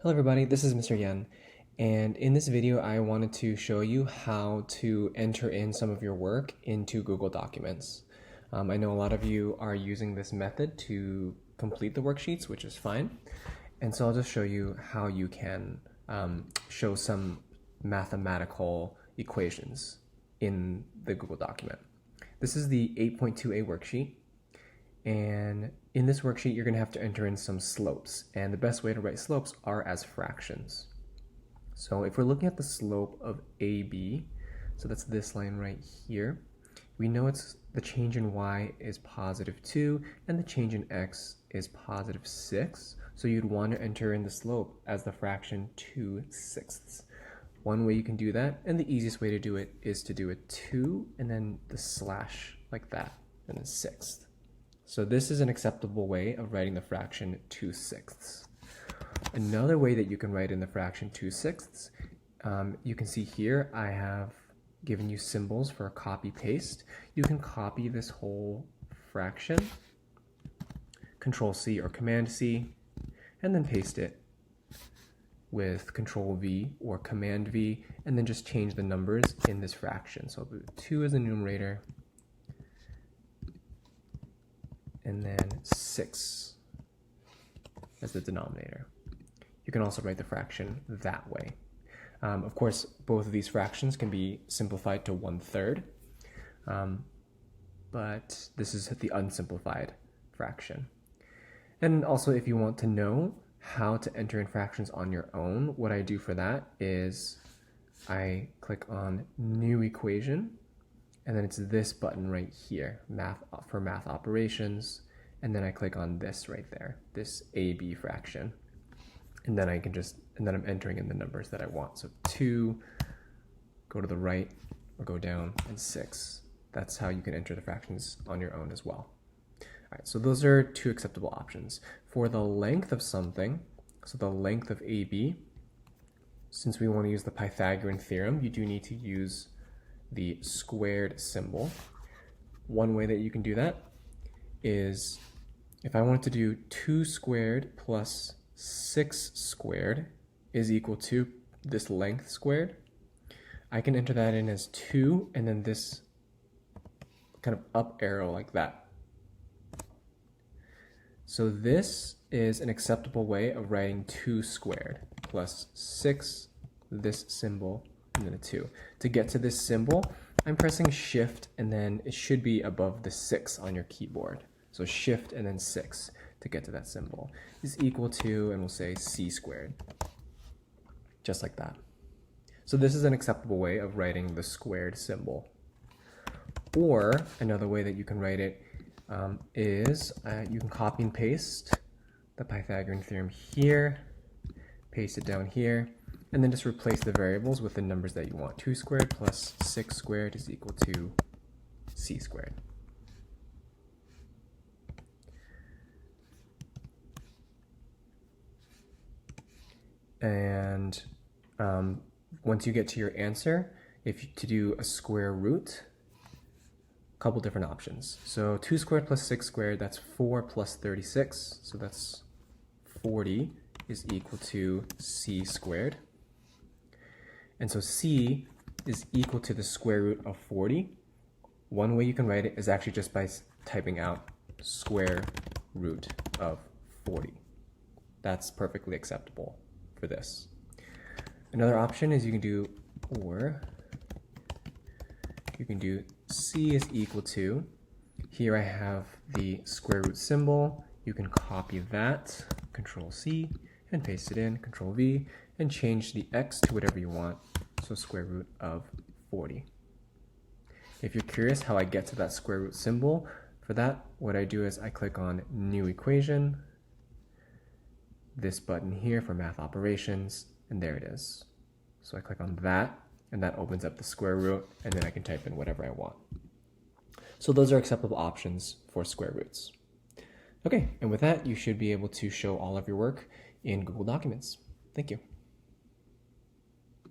Hello everybody, this is Mr. Yan, and in this video I wanted to show you how to enter in some of your work into Google Documents. I know a lot of you are using this method to complete the worksheets, which is fine, and so I'll just show you how you can show some mathematical equations in the Google document. This is the 8.2a worksheet. And in this worksheet, you're going to have to enter in some slopes. And the best way to write slopes are as fractions. So if we're looking at the slope of AB, so that's this line right here, we know it's the change in y is positive 2 and the change in x is positive 6. So you'd want to enter in the slope as the fraction 2/6. One way you can do that, and the easiest way to do it, is to do a 2 and then the slash like that, and then 6th. So this is an acceptable way of writing the fraction 2/6. Another way that you can write in the fraction 2/6, you can see here I have given you symbols for a copy paste. You can copy this whole fraction, Control C or Command C, and then paste it with Control V or Command V, and then just change the numbers in this fraction. So 2 is the numerator, and then 6 as the denominator. You can also write the fraction that way. Of course, both of these fractions can be simplified to 1/3, but this is the unsimplified fraction. And also, if you want to know how to enter in fractions on your own, what I do for that is I click on New Equation, and then it's this button right here, math operations, and then I click on this right there, this AB fraction, and then I'm entering in the numbers that I want. So 2, go to the right or go down, and 6. That's how you can enter the fractions on your own as well. All right, so those are two acceptable options. For the length of something, so the length of AB, since we want to use the Pythagorean theorem, you do need to use the squared symbol. One way that you can do that is if I wanted to do 2 squared plus 6 squared is equal to this length squared, I can enter that in as 2 and then this kind of up arrow like that. So this is an acceptable way of writing 2 squared plus 6, this symbol, and then a 2. To get to this symbol, I'm pressing Shift, and then it should be above the 6 on your keyboard. So Shift and then 6 to get to that symbol is equal to, and we'll say c squared, just like that. So this is an acceptable way of writing the squared symbol. Or another way that you can write it is you can copy and paste the Pythagorean theorem here, paste it down here, and then just replace the variables with the numbers that you want. 2 squared plus 6 squared is equal to c squared. And once you get to your answer, to do a square root, a couple different options. So 2 squared plus 6 squared, that's 4 plus 36, so that's 40 is equal to c squared. And so c is equal to the square root of 40. One way you can write it is actually just by typing out square root of 40. That's perfectly acceptable for this. Another option is you can do c is equal to, here I have the square root symbol, you can copy that, Control C, and paste it in, Control V, and change the x to whatever you want, so square root of 40. If you're curious how I get to that square root symbol, for that, what I do is I click on New Equation, this button here for math operations, and there it is. So I click on that, and that opens up the square root, and then I can type in whatever I want. So those are acceptable options for square roots. Okay, and with that, you should be able to show all of your work in Google Documents. Thank you.